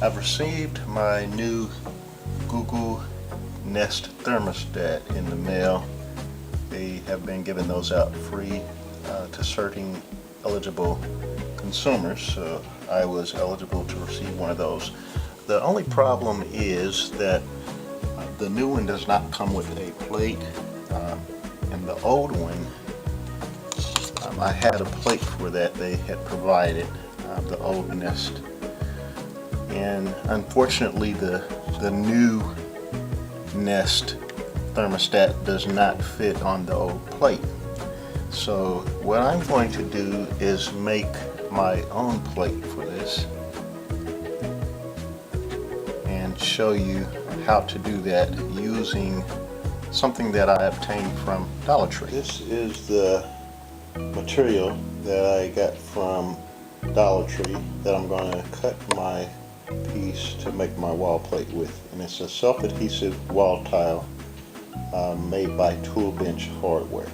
I've received my new Google Nest thermostat in the mail. They have been giving those out free to certain eligible consumers, so I was eligible to receive one of those. The only problem is that the new one does not come with a plate, and the old one, I had a plate for that they had provided, the old Nest. And unfortunately the new Nest thermostat does not fit on the old plate. So what I'm going to do is make my own plate for this and show you how to do that using something that I obtained from Dollar Tree. This is the material that I got from Dollar Tree that I'm going to cut my piece to make my wall plate with, and it's a self-adhesive wall tile made by Tool Bench Hardware.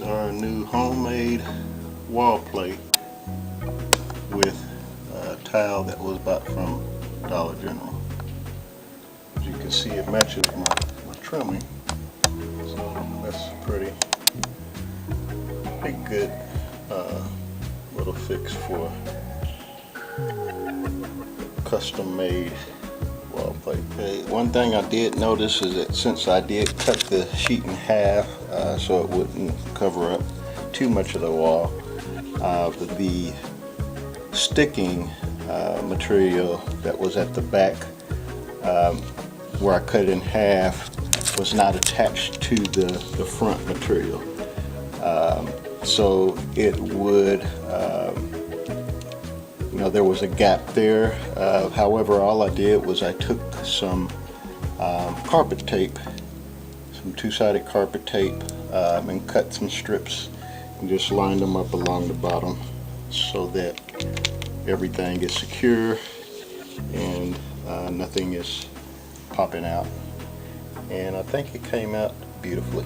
Our new homemade wall plate with a tile that was bought from Dollar General. As you can see, it matches my trimming, so that's pretty a good little fix for custom made wall plate. Okay, one thing I did notice is that since I did cut the sheet in half so it wouldn't cover up too much of the wall, the sticking material that was at the back where I cut it in half was not attached to the front material, so it would there was a gap there. However, all I did was I took some carpet tape, some two-sided carpet tape, and cut some strips and just lined them up along the bottom so that everything is secure and nothing is popping out. And I think it came out beautifully.